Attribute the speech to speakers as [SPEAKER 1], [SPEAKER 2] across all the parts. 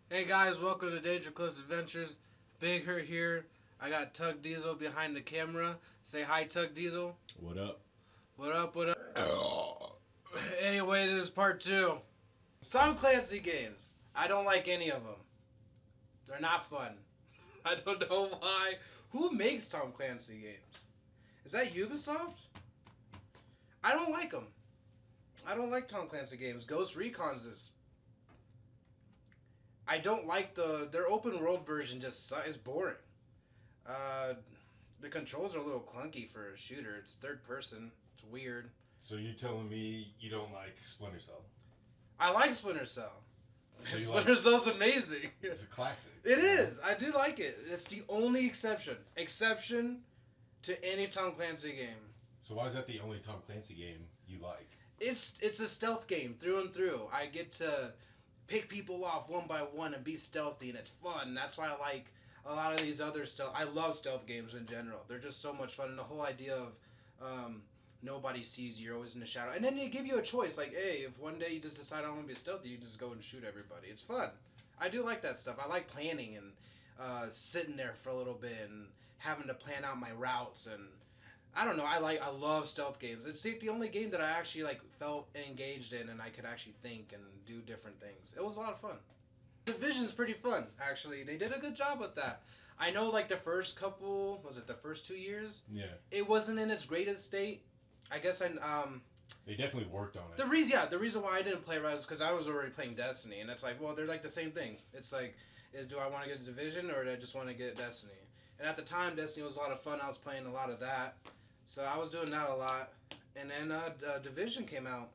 [SPEAKER 1] Hey guys, welcome to Danger Close Adventures. Big Hurt here. I got Tug Diesel behind the camera. Say hi, Tug Diesel.
[SPEAKER 2] What up?
[SPEAKER 1] What up, what up? Anyway, this is part two. Tom Clancy games. I don't like any of them. They're not fun. I don't know why. Who makes Tom Clancy games? Is that Ubisoft? I don't like them. I don't like Tom Clancy games. Ghost Recon's is. I don't like their open world version. Just is boring. Uh, the controls are a little clunky for a shooter. It's third person. It's weird.
[SPEAKER 2] So you telling me you don't like Splinter Cell?
[SPEAKER 1] I like Splinter Cell.
[SPEAKER 2] So
[SPEAKER 1] Splinter Cell's amazing.
[SPEAKER 2] It's a classic.
[SPEAKER 1] It is. I do like it. It's the only exception. Exception to any Tom Clancy game.
[SPEAKER 2] So why is that the only Tom Clancy game you like?
[SPEAKER 1] It's a stealth game through and through. I get to pick people off one by one and be stealthy, and it's fun. That's why I like a lot of these other stealth. I love stealth games in general. They're just so much fun, and the whole idea of nobody sees you, you're always in the shadow, and then they give you a choice. Like, hey, if one day you just decide I want to be stealthy, you just go and shoot everybody. It's fun. I do like that stuff. I like planning and sitting there for a little bit and having to plan out my routes and. I don't know. I love stealth games. It's the only game that I actually felt engaged in, and I could actually think and do different things. It was a lot of fun. Division's pretty fun, actually. They did a good job with that. I know, the first couple, was it the first 2 years?
[SPEAKER 2] Yeah.
[SPEAKER 1] It wasn't in its greatest state. I guess
[SPEAKER 2] They definitely worked on it.
[SPEAKER 1] the reason why I didn't play it was because I was already playing Destiny, and it's like, well, they're like the same thing. It's like, do I want to get a Division or do I just want to get Destiny? And at the time, Destiny was a lot of fun. I was playing a lot of that. So I was doing that a lot, and then Division came out.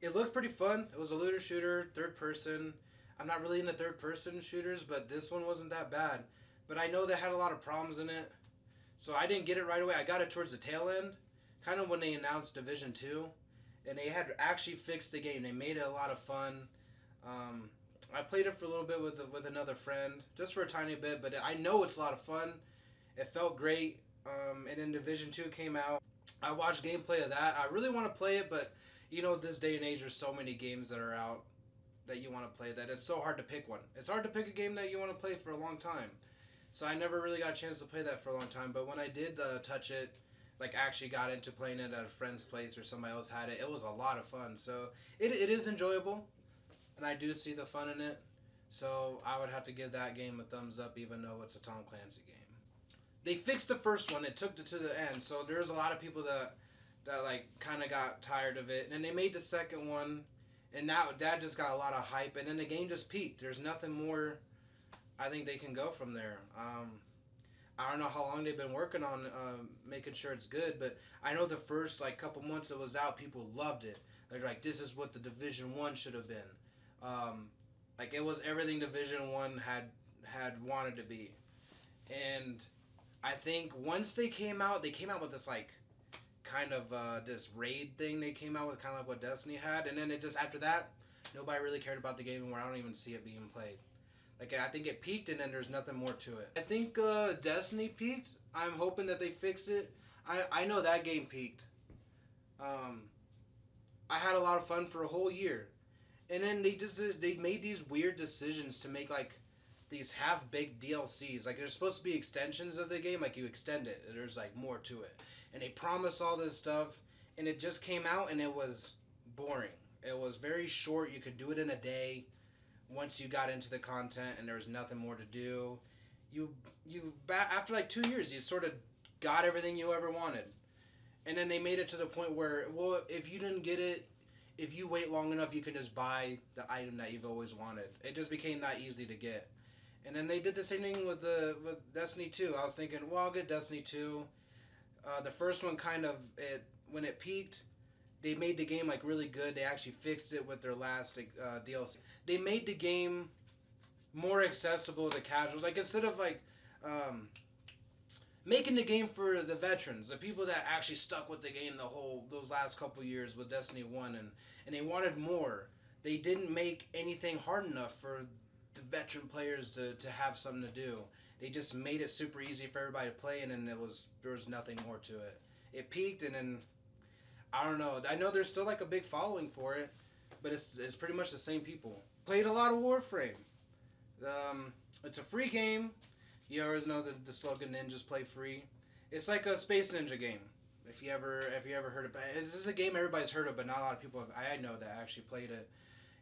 [SPEAKER 1] It looked pretty fun. It was a looter shooter, third person. I'm not really into third person shooters, but this one wasn't that bad. But I know they had a lot of problems in it, so I didn't get it right away. I got it towards the tail end, kind of when they announced Division 2, and they had actually fixed the game. They made it a lot of fun. I played it for a little bit with another friend, just for a tiny bit, but I know it's a lot of fun. It felt great. And then Division 2 came out. I watched gameplay of that. I really want to play it, but this day and age, there's so many games that are out that you want to play that it's so hard to pick one. It's hard to pick a game that you want to play for a long time. So I never really got a chance to play that for a long time. But when I did touch it, actually got into playing it at a friend's place or somebody else had it, it was a lot of fun. So it is enjoyable, and I do see the fun in it. So I would have to give that game a thumbs up, even though it's a Tom Clancy game. They fixed the first one. It took it to the end. So there's a lot of people that kind of got tired of it. And then they made the second one, and now that just got a lot of hype. And then the game just peaked. There's nothing more. I think they can go from there. I don't know how long they've been working on making sure it's good, but I know the first couple months it was out, people loved it. They're like, this is what the Division 1 should have been. It was everything Division 1 had wanted to be. And I think once they came out with this kind of this raid thing they came out with, kind of like what Destiny had, and then it just after that, nobody really cared about the game anymore. I don't even see it being played. I think it peaked, and then there's nothing more to it. I think Destiny peaked. I'm hoping that they fix it. I know that game peaked. I had a lot of fun for a whole year, and then they made these weird decisions to make these half-baked DLCs. There's supposed to be extensions of the game. You extend it, and there's more to it. And they promise all this stuff, and it just came out, and it was boring. It was very short. You could do it in a day once you got into the content, and there was nothing more to do. After 2 years, you sort of got everything you ever wanted. And then they made it to the point where, well, if you didn't get it, if you wait long enough, you can just buy the item that you've always wanted. It just became that easy to get. And then they did the same thing with Destiny 2. I was thinking, well, I'll get Destiny 2. The first one when it peaked, they made the game really good. They actually fixed it with their last DLC. They made the game more accessible to casuals. Instead of making the game for the veterans, the people that actually stuck with the game those last couple years with Destiny 1, and they wanted more. They didn't make anything hard enough for the veteran players to have something to do. They just made it super easy for everybody to play, and then there was nothing more to it. It peaked, and then I don't know. I know there's still a big following for it, but it's pretty much the same people. Played a lot of Warframe. It's a free game. You always know the slogan "Ninjas play free." It's like a Space Ninja game. If you ever heard of it, this is a game everybody's heard of, but not a lot of people have. I know that actually played it.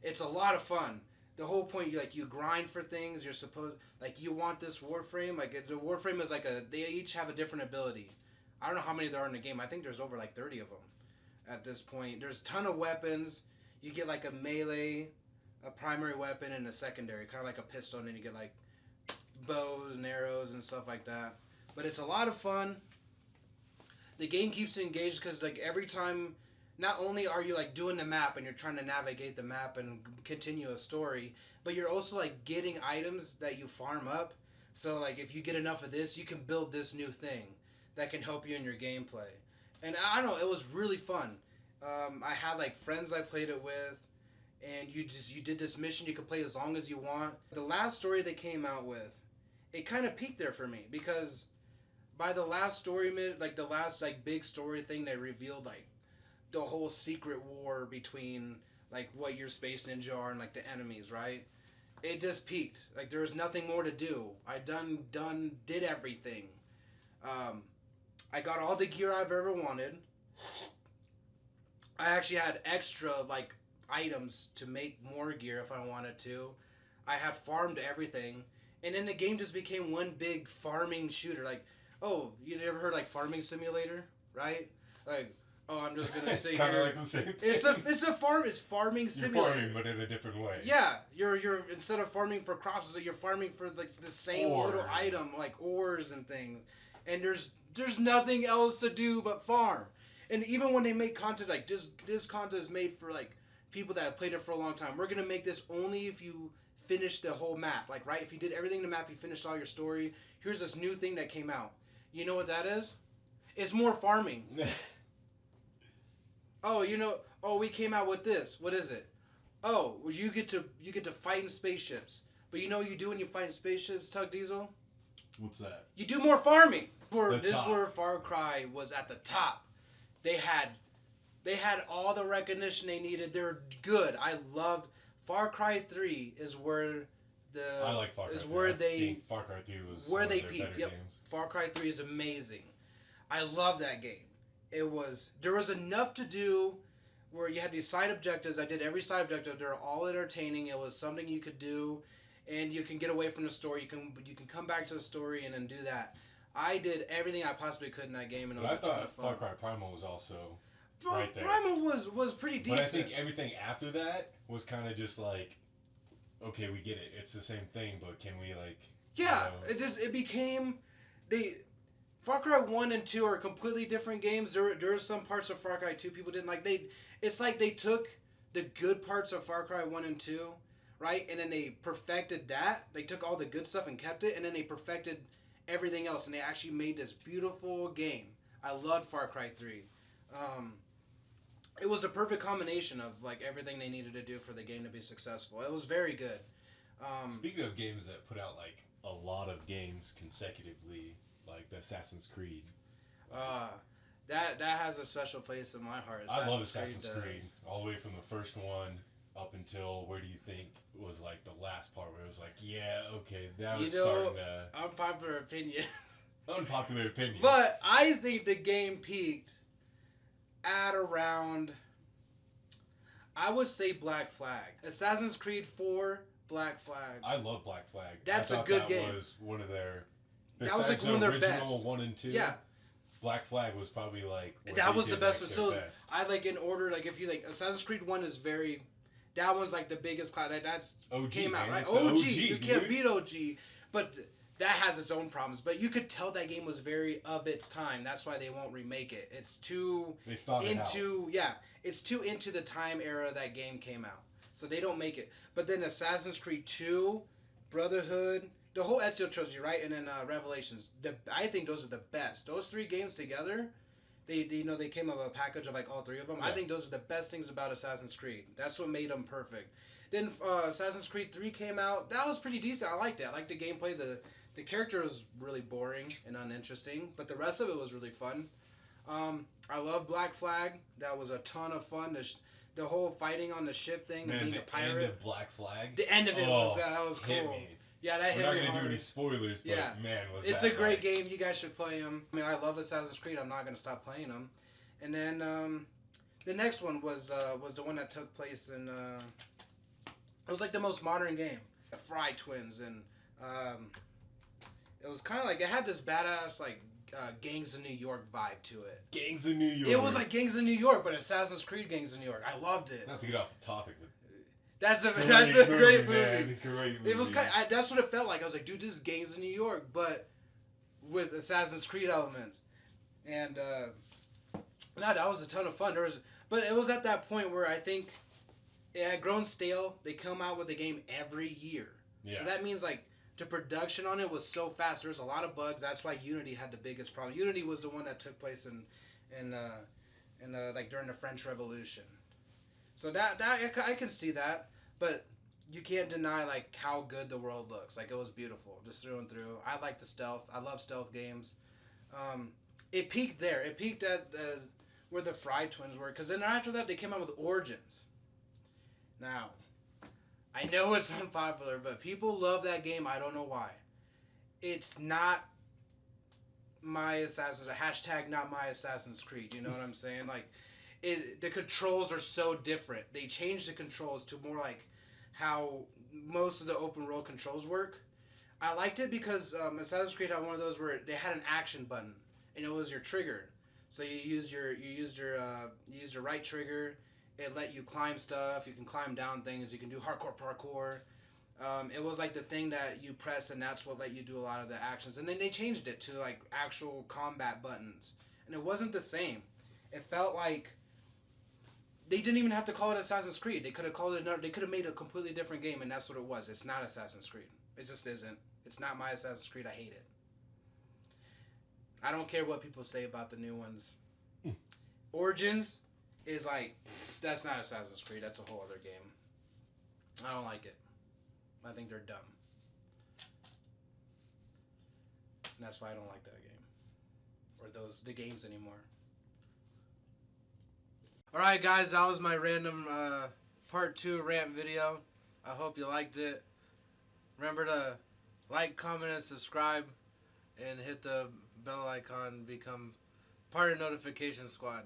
[SPEAKER 1] It's a lot of fun. The whole point, you grind for things. You're supposed you want this Warframe. The Warframe is they each have a different ability. I don't know how many there are in the game. I think there's over 30 of them at this point. There's a ton of weapons. You get a melee, a primary weapon, and a secondary, kind of like a pistol, and then you get bows and arrows and stuff like that. But it's a lot of fun. The game keeps you engaged because every time, not only are you doing the map and you're trying to navigate the map and continue a story, but you're also getting items that you farm up. So if you get enough of this, you can build this new thing that can help you in your gameplay. And I don't know, it was really fun. I had friends I played it with, and you did this mission. You could play as long as you want. The last story they came out with, it kind of peaked there for me because by the last story, the last big story thing, they revealed the whole secret war between what your Space Ninja are and the enemies, right? It just peaked. There was nothing more to do. I did everything. I got all the gear I've ever wanted. I actually had extra items to make more gear if I wanted to. I had farmed everything, and then the game just became one big farming shooter. You ever heard Farming Simulator, right? I'm just gonna say
[SPEAKER 2] kind
[SPEAKER 1] here.
[SPEAKER 2] of the same thing.
[SPEAKER 1] It's farming simulator.
[SPEAKER 2] You're farming, but in a different way.
[SPEAKER 1] Yeah, you're instead of farming for crops, you're farming for the same little item, ores and things. And there's nothing else to do but farm. And even when they make content this content is made for people that have played it for a long time. We're gonna make this only if you finish the whole map. Right? If you did everything in the map, you finished all your story. Here's this new thing that came out. You know what that is? It's more farming. We came out with this. What is it? Oh, you get to fight in spaceships. But you know what you do when you fight in spaceships, Tug Diesel?
[SPEAKER 2] What's that?
[SPEAKER 1] You do more farming. This is where Far Cry was at the top. They had all the recognition they needed. They're good. I loved Far Cry 3 is where
[SPEAKER 2] I like Far Cry 3. Far Cry 3 was
[SPEAKER 1] where they
[SPEAKER 2] peaked.
[SPEAKER 1] Yep. Games. Far Cry 3 is amazing. I love that game. There was enough to do where you had these side objectives. I did every side objective. They're all entertaining. It was something you could do, and you can get away from the story. You can come back to the story and then do that. I did everything I possibly could in that game, and it was a ton of fun.
[SPEAKER 2] Far Cry Primal was also right there.
[SPEAKER 1] Primal was pretty decent.
[SPEAKER 2] But I think everything after that was kind of just okay, we get it. It's the same thing, but can we
[SPEAKER 1] Yeah, it became Far Cry 1 and 2 are completely different games. There are some parts of Far Cry 2 people didn't like. It's they took the good parts of Far Cry 1 and 2, right? And then they perfected that. They took all the good stuff and kept it, and then they perfected everything else, and they actually made this beautiful game. I loved Far Cry 3. It was a perfect combination of everything they needed to do for the game to be successful. It was very good.
[SPEAKER 2] Speaking of games that put out a lot of games consecutively, the Assassin's Creed.
[SPEAKER 1] That has a special place in my heart.
[SPEAKER 2] I love Assassin's Creed. All the way from the first one up until where do you think was the last part where it was yeah, okay, now it's starting to...
[SPEAKER 1] Unpopular opinion.
[SPEAKER 2] Unpopular opinion.
[SPEAKER 1] But I think the game peaked at around, I would say, Black Flag. Assassin's Creed 4, Black Flag.
[SPEAKER 2] I love Black Flag.
[SPEAKER 1] That's a good game.
[SPEAKER 2] That was one of their...
[SPEAKER 1] That was one of their best.
[SPEAKER 2] Original 1 and 2.
[SPEAKER 1] Yeah.
[SPEAKER 2] Black Flag was probably
[SPEAKER 1] that was the best. So best. I in order if you Assassin's Creed 1 is very... That one's the biggest class. That's
[SPEAKER 2] OG,
[SPEAKER 1] came out,
[SPEAKER 2] man.
[SPEAKER 1] right?
[SPEAKER 2] OG.
[SPEAKER 1] You can't beat OG. But that has its own problems. But you could tell that game was very of its time. That's why they won't remake it. It's too
[SPEAKER 2] they thought
[SPEAKER 1] into it's too into the time era that game came out. So they don't make it. But then Assassin's Creed 2, Brotherhood, the whole Ezio trilogy, right? And then Revelations. I think those are the best. Those 3 games together, they came up with a package of all 3 of them. Yeah. I think those are the best things about Assassin's Creed. That's what made them perfect. Then Assassin's Creed 3 came out. That was pretty decent. I liked it. I liked the gameplay. The character was really boring and uninteresting, but the rest of it was really fun. I love Black Flag. That was a ton of fun. the whole fighting on the ship thing and being a pirate.
[SPEAKER 2] The end of Black Flag.
[SPEAKER 1] The end of it was cool.
[SPEAKER 2] Hit me.
[SPEAKER 1] Yeah, that hit me.
[SPEAKER 2] We're not gonna do any spoilers, but man,
[SPEAKER 1] it's a great game. You guys should play them. I mean, I love Assassin's Creed. I'm not gonna stop playing them. And then the next one was the one that took place in. It was like the most modern game, the Fry twins, and it was kind of like it had this badass like Gangs of New York vibe to it.
[SPEAKER 2] Gangs of New York.
[SPEAKER 1] It was like Gangs of New York, but Assassin's Creed Gangs of New York. I loved it.
[SPEAKER 2] Not to get off the topic, but
[SPEAKER 1] that's a great movie.
[SPEAKER 2] Man. Great movie.
[SPEAKER 1] It was that's what it felt like. I was like, dude, this is Gangs of New York, but with Assassin's Creed elements. And that was a ton of fun. But it was at that point where I think it had grown stale. They come out with a game every year, so that means like the production on it was so fast. There's a lot of bugs. That's why Unity had the biggest problem. Unity was the one that took place in like during the French Revolution. So that I can see that, but you can't deny like how good the world looks. Like it was beautiful, just through and through. I like the stealth. I love stealth games. It peaked there. It peaked at where the Fry twins were, because then after that they came out with Origins. Now, I know it's unpopular, but people love that game. I don't know why. It's not my Assassin's hashtag not my Assassin's Creed. You know what I'm saying? Like, the controls are so different. They changed the controls to more like how most of the open world controls work. I liked it because Assassin's Creed had one of those where they had an action button and it was your trigger. So you used your right trigger. It let you climb stuff. You can climb down things. You can do hardcore parkour. It was like the thing that you press, and that's what let you do a lot of the actions. And then they changed it to like actual combat buttons, and it wasn't the same. It felt like they didn't even have to call it Assassin's Creed. They could have called it another. They could have made a completely different game, and that's what it was. It's not Assassin's Creed. It just isn't. It's not my Assassin's Creed. I hate it. I don't care what people say about the new ones. Origins is like, that's not Assassin's Creed. That's a whole other game. I don't like it. I think they're dumb. And that's why I don't like that game. Or the games anymore. Alright guys, that was my random part 2 rant video. I hope you liked it. Remember to like, comment, and subscribe. And hit the bell icon, become part of Notification Squad.